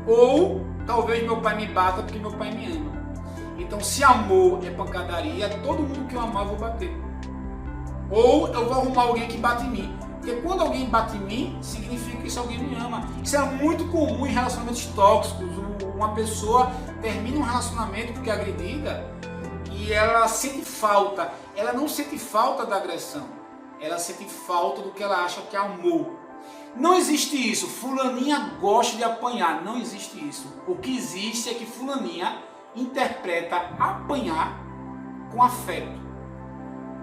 Ou talvez meu pai me bata porque meu pai me ama. Então se amor é pancadaria, todo mundo que eu amar eu vou bater. Ou eu vou arrumar alguém que bate em mim. Porque quando alguém bate em mim, significa que esse alguém me ama. Isso é muito comum em relacionamentos tóxicos. Uma pessoa termina um relacionamento porque é agredida e ela sente falta. Ela não sente falta da agressão. Ela sente falta do que ela acha que é amor. Não existe isso. Fulaninha gosta de apanhar. Não existe isso. O que existe é que fulaninha interpreta apanhar com afeto.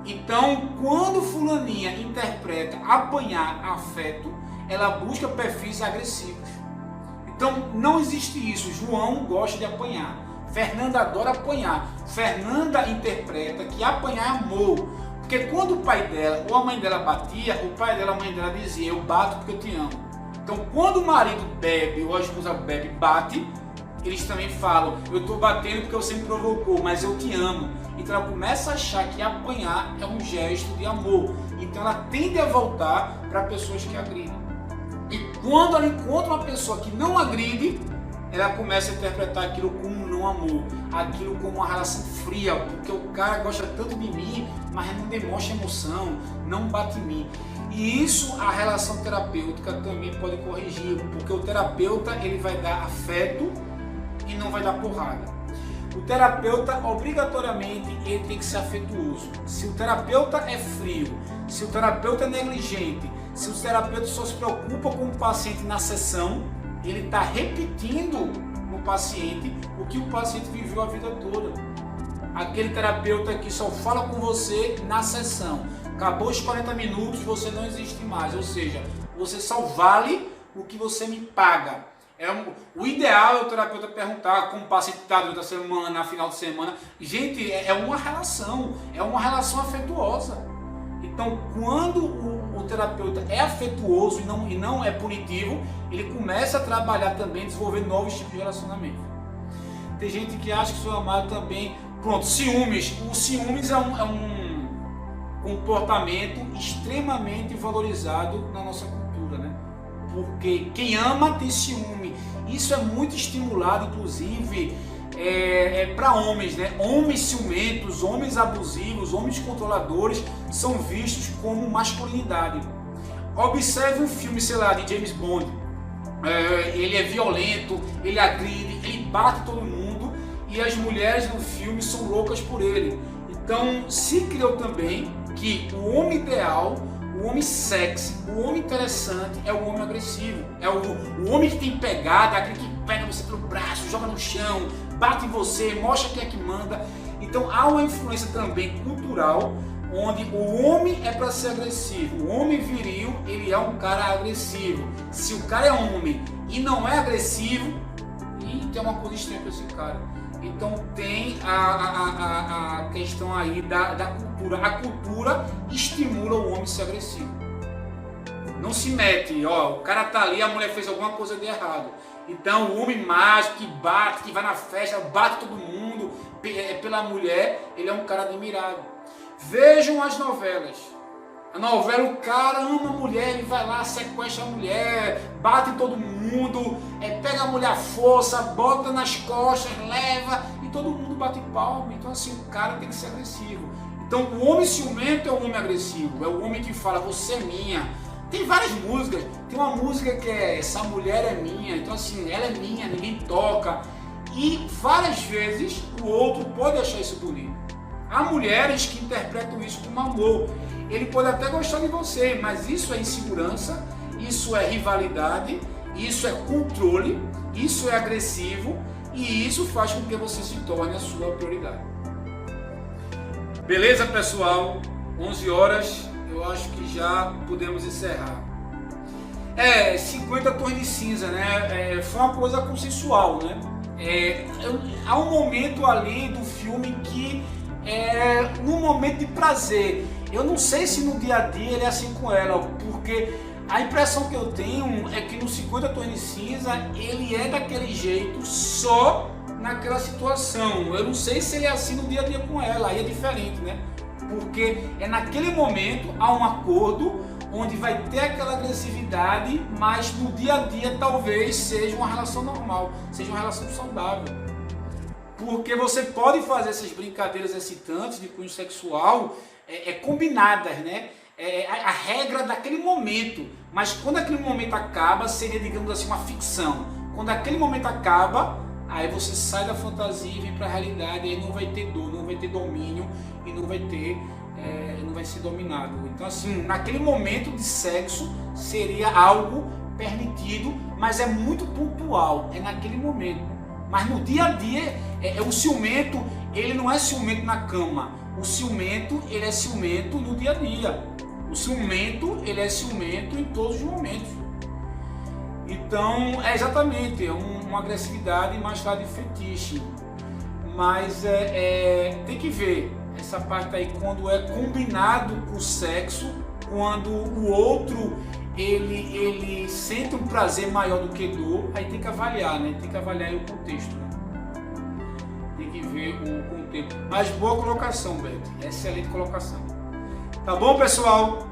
Então, quando fulaninha interpreta apanhar afeto, ela busca perfis agressivos. Então, não existe isso. João gosta de apanhar. Fernanda adora apanhar. Fernanda interpreta que apanhar é amor. Porque quando o pai dela ou a mãe dela batia, o pai dela, a mãe dela dizia, eu bato porque eu te amo. Então, quando o marido bebe ou a esposa bebe, bate, eles também falam, eu estou batendo porque você me provocou, mas eu te amo. Então ela começa a achar que apanhar é um gesto de amor. Então ela tende a voltar para pessoas que agridem. E quando ela encontra uma pessoa que não agride, ela começa a interpretar aquilo como não amor, aquilo como uma relação fria, porque o cara gosta tanto de mim, mas não demonstra emoção, não bate em mim. E isso a relação terapêutica também pode corrigir, porque o terapeuta ele vai dar afeto e não vai dar porrada. O terapeuta, obrigatoriamente, ele tem que ser afetuoso. Se o terapeuta é frio, se o terapeuta é negligente, se o terapeuta só se preocupa com o paciente na sessão, ele está repetindo no paciente o que o paciente viveu a vida toda. Aquele terapeuta que só fala com você na sessão. Acabou os 40 minutos, você não existe mais. Ou seja, você só vale o que você me paga. O ideal é o terapeuta perguntar como o paciente está durante a semana, na final de semana. Gente, é uma relação afetuosa. Então, quando o terapeuta é afetuoso e não é punitivo, ele começa a trabalhar também, desenvolver novos tipos de relacionamento. Tem gente que acha que seu amado também... Pronto, ciúmes. O ciúmes é um comportamento extremamente valorizado na nossa cultura, né? Porque quem ama tem ciúme. Isso é muito estimulado, inclusive, para homens, né? Homens ciumentos, homens abusivos, homens controladores são vistos como masculinidade. Observe um filme, sei lá, de James Bond. Ele é violento, ele agride, ele bate todo mundo e as mulheres no filme são loucas por ele. Então se criou também que o homem ideal, o homem sexy, o homem interessante é o homem agressivo. É o homem que tem pegada, aquele que pega você pelo braço, joga no chão, bate em você, mostra quem é que manda. Então há uma influência também cultural, onde o homem é para ser agressivo. O homem viril, ele é um cara agressivo. Se o cara é homem e não é agressivo, tem uma coisa estranha com esse cara. Então tem a questão aí da cultura. A cultura estimula o homem a ser agressivo. Não se mete, o cara tá ali, a mulher fez alguma coisa de errado. Então o homem mágico que bate, que vai na festa, bate todo mundo pela mulher, ele é um cara admirado. Vejam as novelas. A novela, o cara ama a mulher, ele vai lá, sequestra a mulher, bate em todo mundo, pega a mulher à força, bota nas costas, leva e todo mundo bate palma. Então assim, o cara tem que ser agressivo. Então o homem ciumento é o homem agressivo, é o homem que fala, você é minha, Tem várias músicas, tem uma música que é Essa Mulher é Minha, então assim, ela é minha, ninguém toca. E várias vezes o outro pode achar isso bonito. Há mulheres que interpretam isso como amor. Ele pode até gostar de você, mas isso é insegurança, isso é rivalidade, isso é controle, isso é agressivo e isso faz com que você se torne a sua prioridade. Beleza, pessoal? 11 horas, eu acho que já podemos encerrar. 50 tons de cinza, né? Foi uma coisa consensual, né? Há um momento ali do filme que num momento de prazer. Eu não sei se no dia a dia ele é assim com ela, porque a impressão que eu tenho é que no 50 tons de cinza ele é daquele jeito só naquela situação. Eu não sei se ele é assim no dia a dia com ela, aí é diferente, né? Porque naquele momento há um acordo onde vai ter aquela agressividade, mas no dia a dia talvez seja uma relação normal, seja uma relação saudável. Porque você pode fazer essas brincadeiras excitantes de cunho sexual combinadas, né? A regra daquele momento, mas quando aquele momento acaba, seria, digamos assim, uma ficção. Quando aquele momento acaba, aí você sai da fantasia e vem para a realidade, aí não vai ter dor, não vai ter domínio e não vai ser dominado. Então assim, naquele momento de sexo seria algo permitido, mas é muito pontual, é naquele momento. Mas no dia a dia, o ciumento, ele não é ciumento na cama. O ciumento, ele é ciumento no dia a dia. O ciumento, ele é ciumento em todos os momentos. Então, exatamente, uma agressividade mais tarde fetiche. Mas tem que ver essa parte aí, quando é combinado com o sexo, quando o outro ele sente um prazer maior do que dor, aí tem que avaliar, né? Tem que avaliar aí o contexto, né? Tem que ver o contexto. Mas boa colocação, Beto. Excelente colocação. Tá bom, pessoal?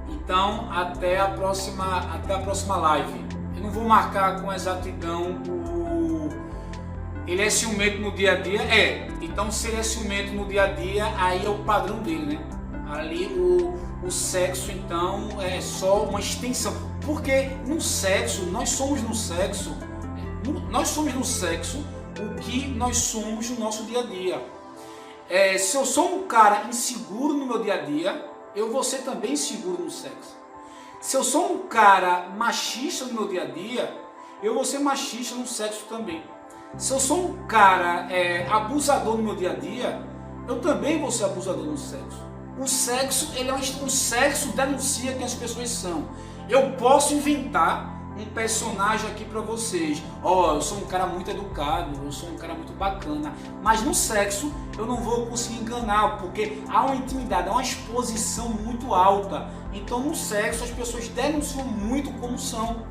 Então, até a próxima live. Eu não vou marcar com exatidão ele é ciumento no dia a dia? Então se ele é ciumento no dia a dia, aí é o padrão dele, né? Ali o sexo então é só uma extensão. Porque no sexo, nós somos no sexo o que nós somos no nosso dia a dia. Se eu sou um cara inseguro no meu dia a dia, eu vou ser também inseguro no sexo. Se eu sou um cara machista no meu dia a dia, eu vou ser machista no sexo também. Se eu sou um cara abusador no meu dia a dia, eu também vou ser abusador no sexo. O sexo, o sexo denuncia quem as pessoas são. Eu posso inventar um personagem aqui para vocês. Eu sou um cara muito educado, eu sou um cara muito bacana. Mas no sexo eu não vou conseguir enganar, porque há uma intimidade, há uma exposição muito alta. Então no sexo as pessoas denunciam muito como são.